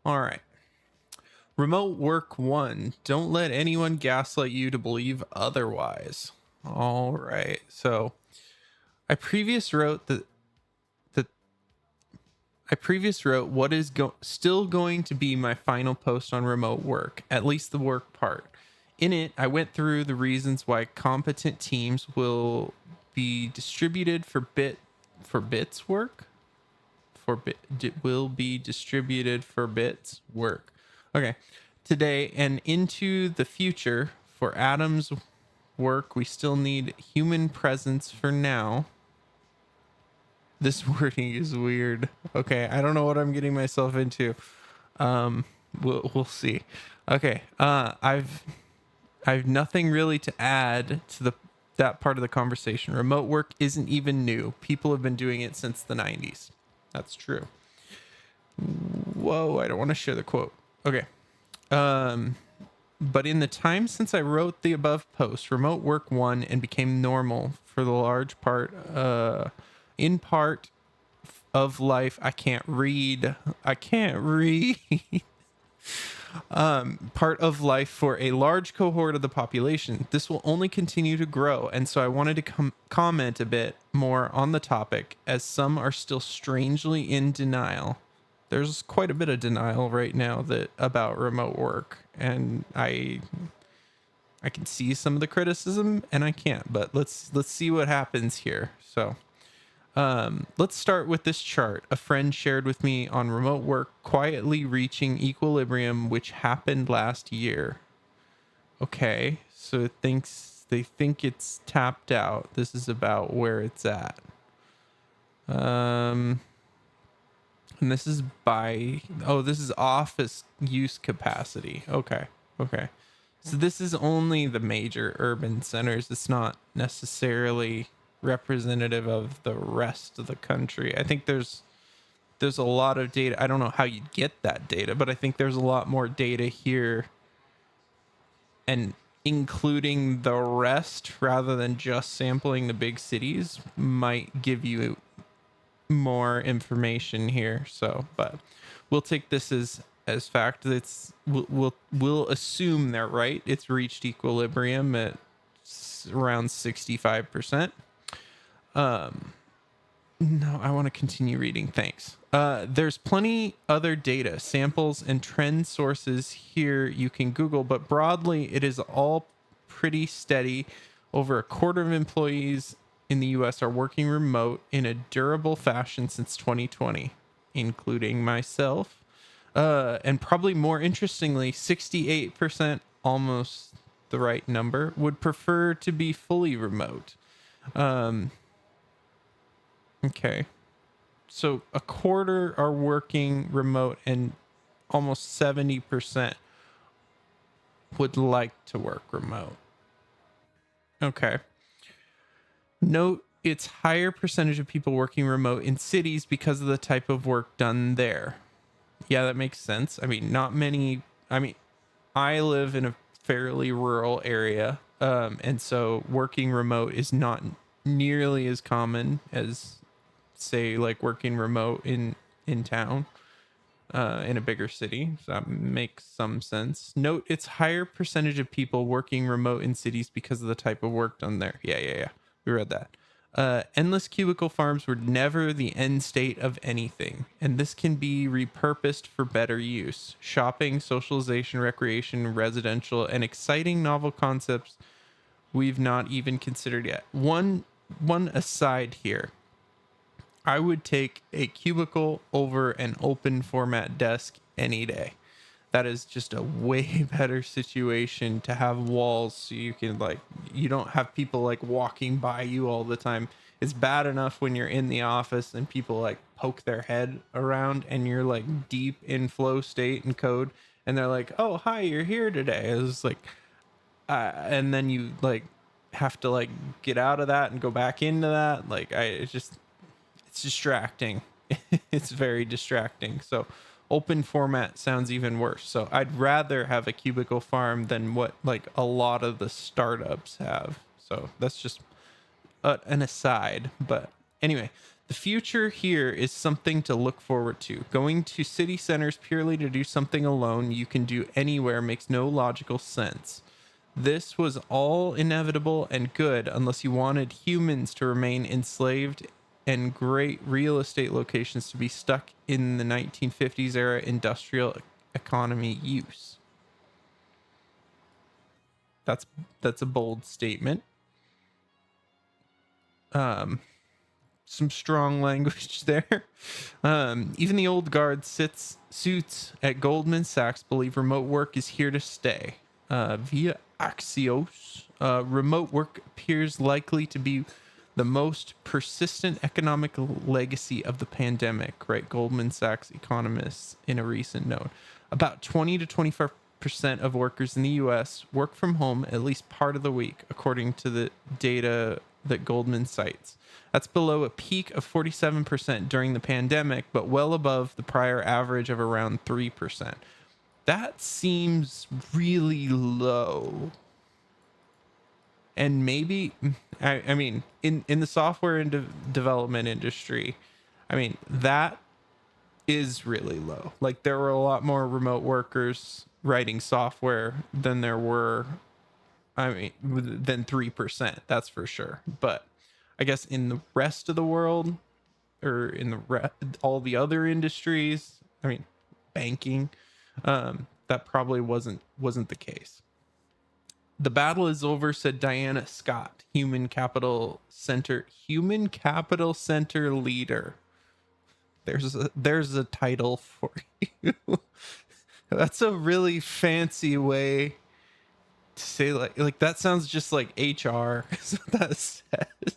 All right. Remote work one. Don't let anyone gaslight you to believe otherwise. All right. So I previous wrote that I previous wrote what is still going to be my final post on remote work, at least the work part. In it, I went through the reasons why competent teams will be distributed for bits work will be distributed for bits work. Okay. Today and into the future for Adam's work, we still need human presence for now. This wording is weird. Okay, I don't know what I'm getting myself into. We'll see. Okay. I've nothing really to add to that part of the conversation. Remote work isn't even new. People have been doing it since the 90s. That's true. Whoa, I don't want to share the quote. Okay. But in the time since I wrote the above post, remote work won and became normal for the large part, in part of life. I can't read. Part of life for a large cohort of the population. This will only continue to grow, and so I wanted to comment a bit more on the topic, as some are still strangely in denial. There's quite a bit of denial right now about remote work, and I can see some of the criticism, and I can't. But let's see what happens here. So. Let's start with this chart a friend shared with me on remote work quietly reaching equilibrium, which happened last year. Okay, so they think it's tapped out. This is about where it's at. And this is this is office use capacity. Okay. So this is only the major urban centers. It's not necessarily representative of the rest of the country. I think there's a lot of data. I don't know how you'd get that data, but I think there's a lot more data here, and including the rest rather than just sampling the big cities might give you more information here. So, but we'll take this as fact. We'll assume they're right. It's reached equilibrium at around 65%. No, I want to continue reading. Thanks. There's plenty other data, samples, and trend sources here you can Google, but broadly, it is all pretty steady. Over a quarter of employees in the US are working remote in a durable fashion since 2020, including myself. And probably more interestingly, 68%, almost the right number, would prefer to be fully remote. Okay. So a quarter are working remote and almost 70% would like to work remote. Okay. Note it's higher percentage of people working remote in cities because of the type of work done there. Yeah, that makes sense. I mean, I live in a fairly rural area, and so working remote is not nearly as common as, say, like working remote in town, in a bigger city. So that makes some sense. Note it's higher percentage of people working remote in cities because of the type of work done there. Yeah. We read that. Endless cubicle farms were never the end state of anything, and this can be repurposed for better use. Shopping, socialization, recreation, residential, and exciting novel concepts we've not even considered yet. One aside here. I would take a cubicle over an open format desk any day. That is just a way better situation to have walls so you can you don't have people walking by you all the time. It's bad enough when you're in the office and people poke their head around and you're deep in flow state and code and they're like, "Oh, hi, you're here today." It's and then you have to get out of that and go back into that. It's distracting. It's very distracting. So open format sounds even worse. So I'd rather have a cubicle farm than what a lot of the startups have. So that's just an aside. But anyway, The future here is something to look forward to. Going to city centers purely to do something alone you can do anywhere makes no logical sense. This was all inevitable and good unless you wanted humans to remain enslaved and great real estate locations to be stuck in the 1950s era industrial economy use. That's a bold statement. Some strong language there. Even the old guard suits at Goldman Sachs believe remote work is here to stay. Via Axios, remote work appears likely to be the most persistent economic legacy of the pandemic, right? Goldman Sachs economists in a recent note. About 20 to 25% of workers in the US work from home at least part of the week, according to the data that Goldman cites. That's below a peak of 47% during the pandemic, but well above the prior average of around 3%. That seems really low. And maybe, I mean, in the software and development industry, I mean, that is really low. Like, there were a lot more remote workers writing software than there were, I mean, than 3%, that's for sure. But I guess in the rest of the world, or in all the other industries, I mean, banking, that probably wasn't the case. The battle is over, said Diana Scott, Human Capital Center leader. There's a title for you. That's a really fancy way to say, like that sounds just like HR. Is what that says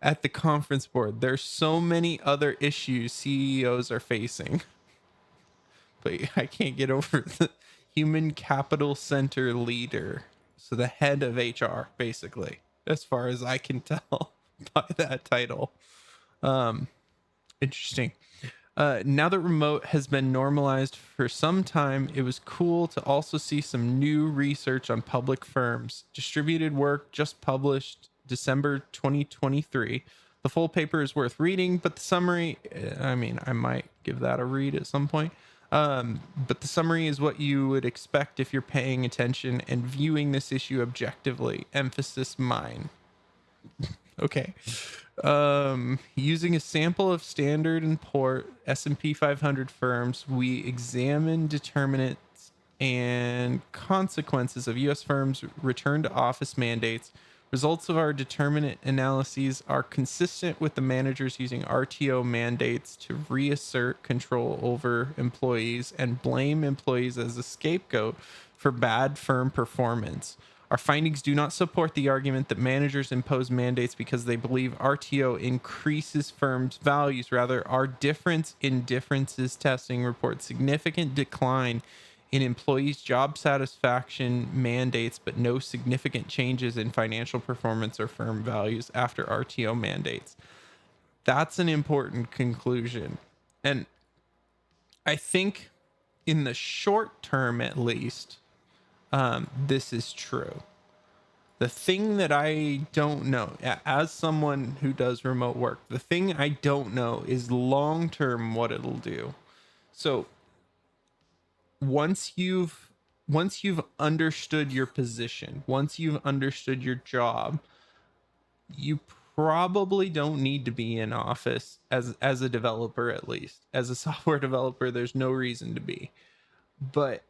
at the conference board. There's so many other issues CEOs are facing, but I can't get over the Human Capital Center leader. So the head of HR, basically, as far as I can tell by that title. Interesting. Now that remote has been normalized for some time, it was cool to also see some new research on public firms. Distributed work just published December 2023. The full paper is worth reading, but the summary, I mean, I might give that a read at some point. But the summary is what you would expect if you're paying attention and viewing this issue objectively. Emphasis mine. Okay. Using a sample of Standard and Poor S&P 500 firms, we examine determinants and consequences of U.S. firms' return to office mandates. Results of our determinant analyses are consistent with the managers using RTO mandates to reassert control over employees and blame employees as a scapegoat for bad firm performance. Our findings do not support the argument that managers impose mandates because they believe RTO increases firms' values. Rather, our difference in differences testing reports significant decline in employees' job satisfaction mandates, but no significant changes in financial performance or firm values after RTO mandates. That's an important conclusion. And I think in the short term, at least, this is true. The thing that I don't know, as someone who does remote work, the thing I don't know is long term what it'll do. So once you've understood your position, once you've understood your job, you probably don't need to be in office as a developer. At least as a software developer, there's no reason to be. But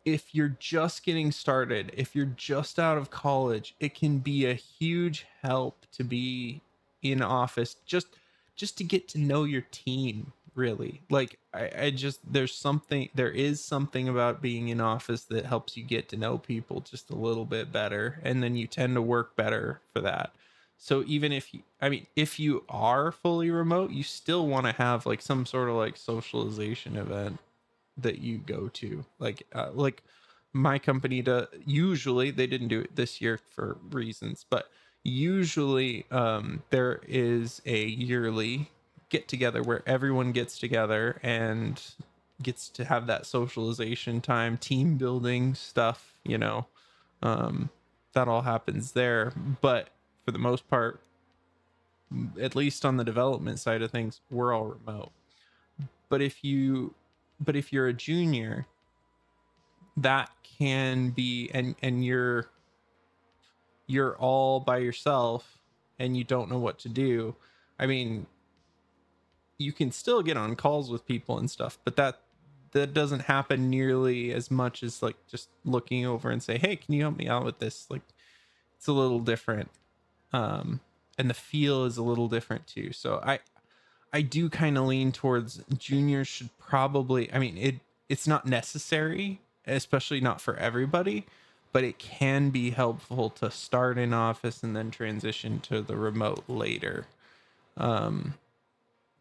if you're just getting started, if you're just out of college, it can be a huge help to be in office just to get to know your team, really. Like I just there is something about being in office that helps you get to know people just a little bit better, and then you tend to work better for that. So even if you are fully remote, you still want to have like some sort of like socialization event that you go to, like my company usually, they didn't do it this year for reasons, but usually there is a yearly get together where everyone gets together and gets to have that socialization time, team building stuff, that all happens there. But for the most part, at least on the development side of things, we're all remote. But if you're a junior, that can be, and you're all by yourself and you don't know what to do. I mean, you can still get on calls with people and stuff, but that doesn't happen nearly as much as like just looking over and say, hey, can you help me out with this? Like, it's a little different. And the feel is a little different too. So I do kind of lean towards juniors should probably, I mean, it's not necessary, especially not for everybody, but it can be helpful to start in office and then transition to the remote later.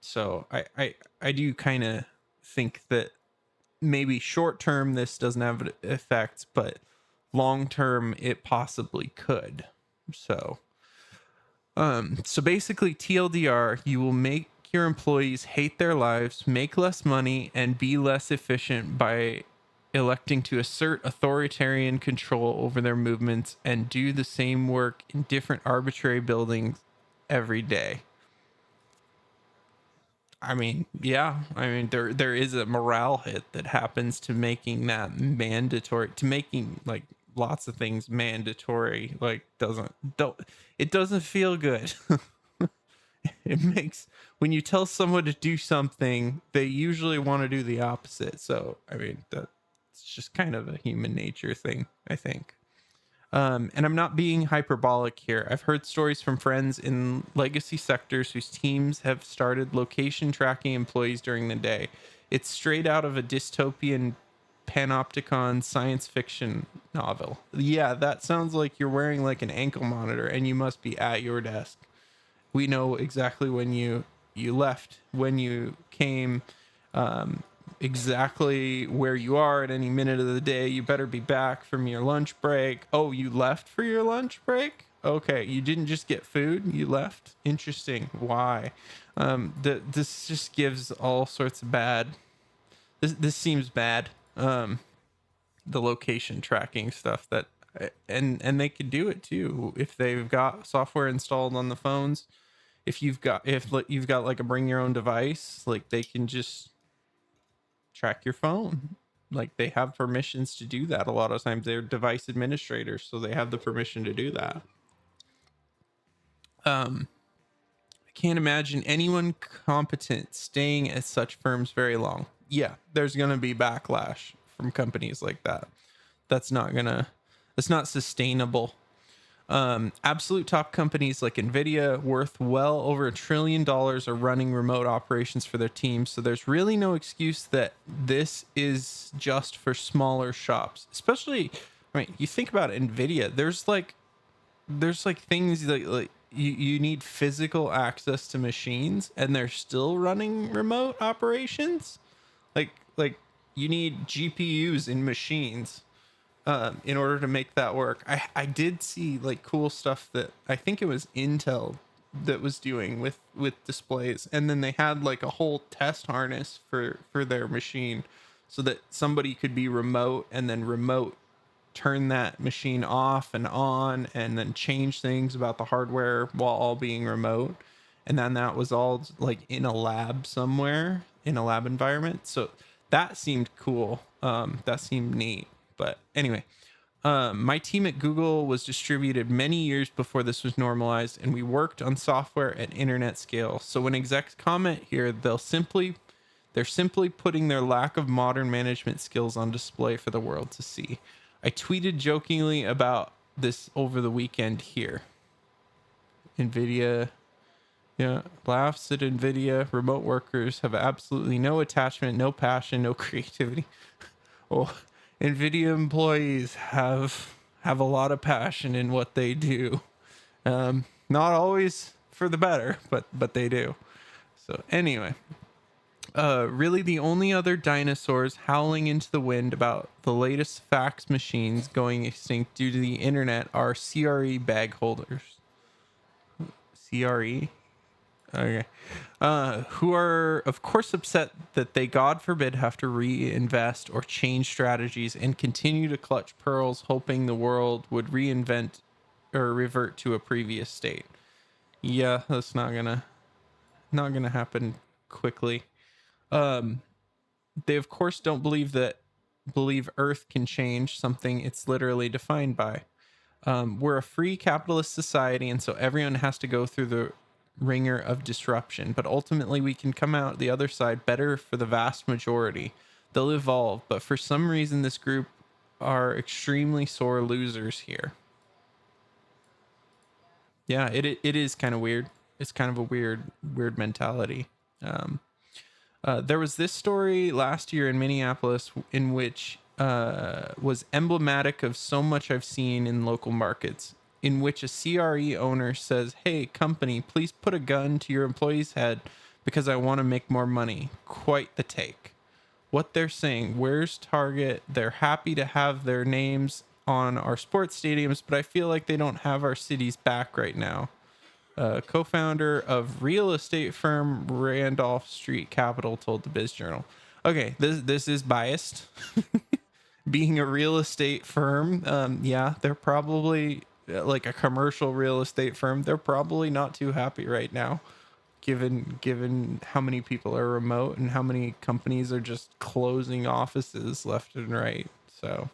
So I do kind of think that maybe short term this doesn't have effects, but long term it possibly could. So basically, TLDR, you will make your employees hate their lives, make less money, and be less efficient by electing to assert authoritarian control over their movements and do the same work in different arbitrary buildings every day. I mean, yeah. I mean, there is a morale hit that happens to making that mandatory, to making like lots of things mandatory. Like don't it doesn't feel good. It makes, when you tell someone to do something, they usually want to do the opposite. So I mean, that's just kind of a human nature thing, I think. And I'm not being hyperbolic here. I've heard stories from friends in legacy sectors whose teams have started location tracking employees during the day. It's straight out of a dystopian panopticon science fiction novel. Yeah, that sounds like you're wearing like an ankle monitor and you must be at your desk. We know exactly when you left, when you came, exactly where you are at any minute of the day. You better be back from your lunch break. Oh, you left for your lunch break? Okay, you didn't just get food, you left. Interesting. Why? This just gives all sorts of bad. This seems bad. The location tracking stuff that, and they could do it too if they've got software installed on the phones. If you've got like a bring your own device, like they can just track your phone. Like they have permissions to do that. A lot of times they're device administrators, so they have the permission to do that. I can't imagine anyone competent staying at such firms very long. Yeah, there's gonna be backlash from companies like that. That's not gonna, that's not sustainable. Absolute top companies like Nvidia, worth well over $1 trillion, are running remote operations for their teams. So there's really no excuse that this is just for smaller shops. Especially, I mean, you think about Nvidia. There's like things like you need physical access to machines, and they're still running remote operations. Like you need GPUs in machines in order to make that work. I did see like cool stuff that I think it was Intel that was doing with displays, and then they had like a whole test harness for their machine so that somebody could be remote and then remote turn that machine off and on and then change things about the hardware while all being remote. And then that was all like in a lab somewhere, in a lab environment. So that seemed cool. That seemed neat. But anyway, my team at Google was distributed many years before this was normalized, and we worked on software at internet scale. So when execs comment here, they're simply putting their lack of modern management skills on display for the world to see. I tweeted jokingly about this over the weekend here. Nvidia, yeah, laughs at Nvidia. Remote workers have absolutely no attachment, no passion, no creativity. Oh, Nvidia employees have a lot of passion in what they do. Not always for the better, but they do. So anyway, really the only other dinosaurs howling into the wind about the latest fax machines going extinct due to the internet are CRE bag holders. CRE? Okay. Who are, of course, upset that they, God forbid, have to reinvest or change strategies and continue to clutch pearls, hoping the world would reinvent or revert to a previous state. Yeah, that's not gonna happen quickly. Um, they of course don't believe Earth can change something it's literally defined by. We're a free capitalist society, and so everyone has to go through the ringer of disruption. But ultimately, we can come out the other side better for the vast majority. They'll evolve, but for some reason, this group are extremely sore losers here. Yeah, it is kind of weird. It's kind of a weird mentality. Um, there was this story last year in Minneapolis in which was emblematic of so much I've seen in local markets, in which a CRE owner says, "Hey, company, please put a gun to your employee's head because I want to make more money." Quite the take. What they're saying, where's Target? They're happy to have their names on our sports stadiums, but I feel like they don't have our city's back right now. Co-founder of real estate firm Randolph Street Capital told the Biz Journal. Okay, this is biased. Being a real estate firm, yeah, they're probably like a commercial real estate firm. They're probably not too happy right now, given how many people are remote and how many companies are just closing offices left and right. So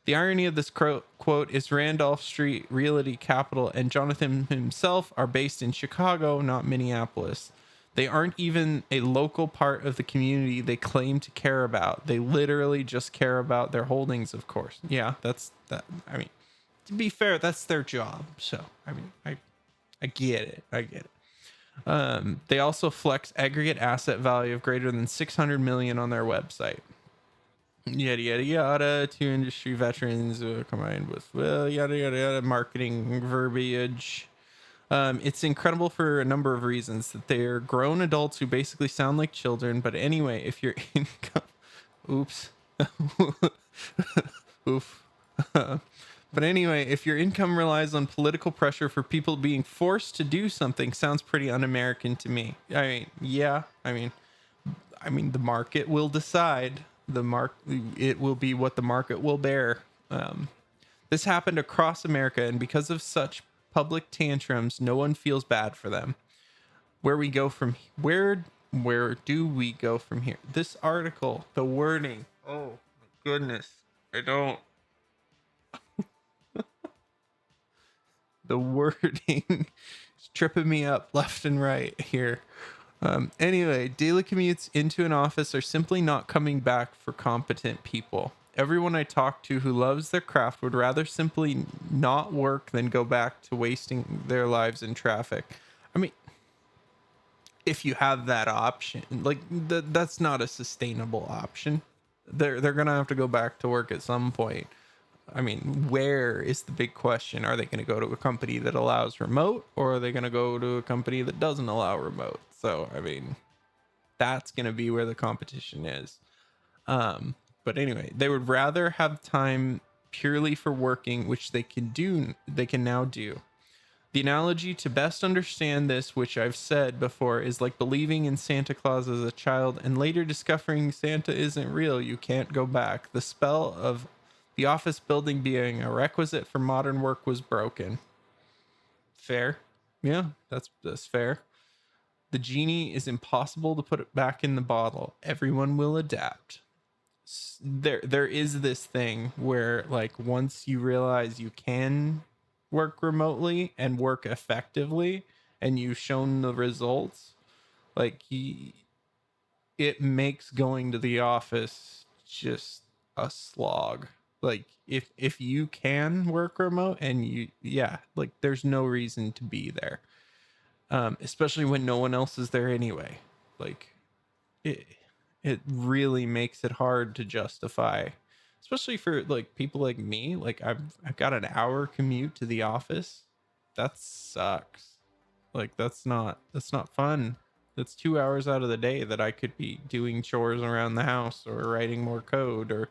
the irony of this quote is Randolph Street Realty Capital and Jonathan himself are based in Chicago, not Minneapolis. They aren't even a local part of the community they claim to care about. They literally just care about their holdings, of course. Yeah, that's that. I mean, to be fair, that's their job. So, I mean, I get it. I get it. They also flex aggregate asset value of greater than 600 million on their website. Yada yada yada. Two industry veterans combined with yada yada yada marketing verbiage. It's incredible for a number of reasons that they're grown adults who basically sound like children. But anyway, if your income, oops, oof. But anyway, if your income relies on political pressure for people being forced to do something, sounds pretty un-American to me. I mean, yeah. I mean, the market will decide. It will be what the market will bear. This happened across America, and because of such public tantrums, no one feels bad for them. Where do we go from here? This article, the wording. Oh my goodness, I don't. The wording is tripping me up left and right here. Anyway, daily commutes into an office are simply not coming back for competent people. Everyone I talk to who loves their craft would rather simply not work than go back to wasting their lives in traffic. I mean, if you have that option, like that's not a sustainable option. They're gonna have to go back to work at some point. I mean, where is the big question? Are they going to go to a company that allows remote, or are they going to go to a company that doesn't allow remote? So, I mean, that's going to be where the competition is. But anyway, they would rather have time purely for working, which they can now do. The analogy to best understand this, which I've said before, is like believing in Santa Claus as a child and later discovering Santa isn't real. You can't go back. The spell of the office building being a requisite for modern work was broken. Fair. Yeah, that's fair. The genie is impossible to put it back in the bottle. Everyone will adapt. There is this thing where like once you realize you can work remotely and work effectively and you've shown the results, like it makes going to the office just a slog. Like if you can work remote and yeah, like there's no reason to be there. Especially when no one else is there anyway. Like it it really makes it hard to justify, especially for like people like me. Like I've got an hour commute to the office. That sucks. Like that's not fun. That's 2 hours out of the day that I could be doing chores around the house or writing more code or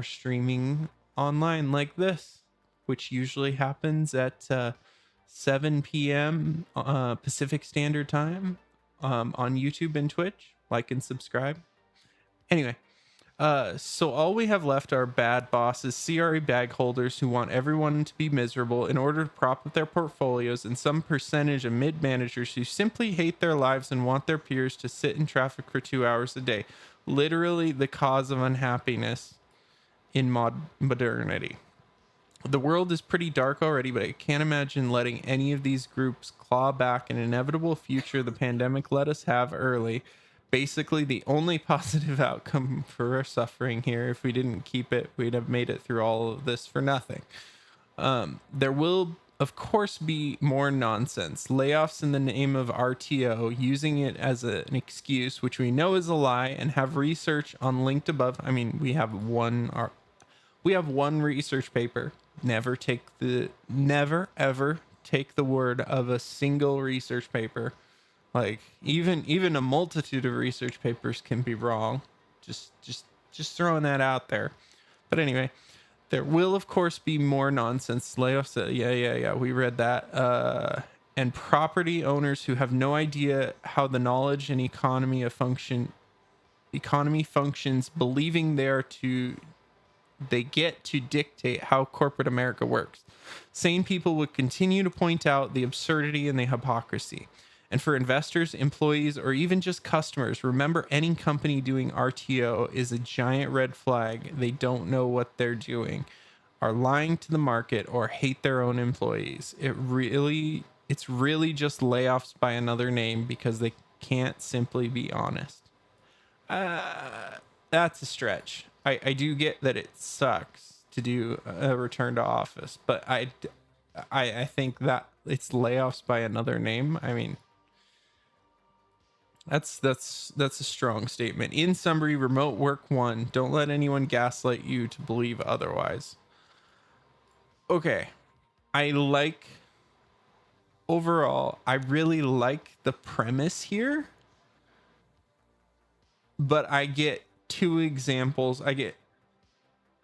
streaming online like this, which usually happens at 7 p.m. Pacific Standard Time on YouTube and Twitch. Like and subscribe. Anyway, So all we have left are bad bosses, CRE bag holders who want everyone to be miserable in order to prop up their portfolios, and some percentage of mid managers who simply hate their lives and want their peers to sit in traffic for 2 hours a day. Literally the cause of unhappiness in modernity. The world is pretty dark already, but I can't imagine letting any of these groups claw back an inevitable future the pandemic let us have early. Basically, the only positive outcome for our suffering here, if we didn't keep it, we'd have made it through all of this for nothing. There will, of course, be more nonsense. Layoffs in the name of RTO, using it as an excuse, which we know is a lie, and have research on linked above. I mean, we have one research paper. Never ever take the word of a single research paper. Like even a multitude of research papers can be wrong. Just throwing that out there. But anyway, there will of course be more nonsense. Layoffs. Yeah. We read that. And property owners who have no idea how the knowledge and economy functions, believing they get to dictate how corporate America works. Sane people would continue to point out the absurdity and the hypocrisy. And for investors, employees, or even just customers, remember any company doing RTO is a giant red flag. They don't know what they're doing, are lying to the market, or hate their own employees. It's really just layoffs by another name because they can't simply be honest. That's a stretch. I do get that it sucks to do a return to office, but I think that it's layoffs by another name. I mean, that's a strong statement. In summary, remote work one. Don't let anyone gaslight you to believe otherwise. Okay, overall, I really like the premise here, but I get two examples. I get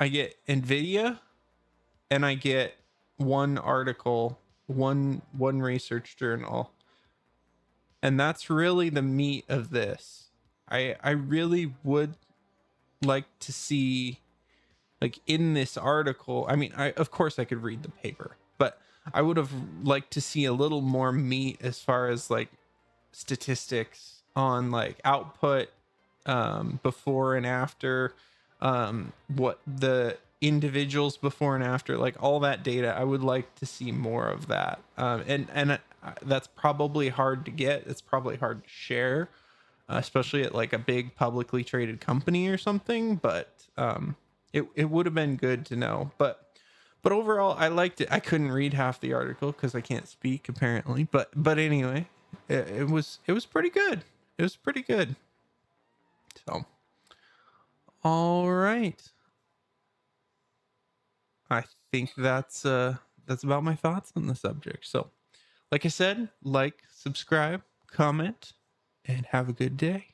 Nvidia, and I get one article, one research journal, and that's really the meat of this. I really would like to see, like, in this article. I mean, of course I could read the paper, but I would have liked to see a little more meat as far as like statistics on like output, before and after, what the individuals before and after, like all that data. I would like to see more of that. And that's probably hard to get. It's probably hard to share, especially at like a big publicly traded company or something. But it would have been good to know. But overall, I liked it. I couldn't read half the article because I can't speak apparently. But anyway, it was pretty good. It was pretty good. So, all right. I think that's about my thoughts on the subject. So, like I said, like, subscribe, comment, and have a good day.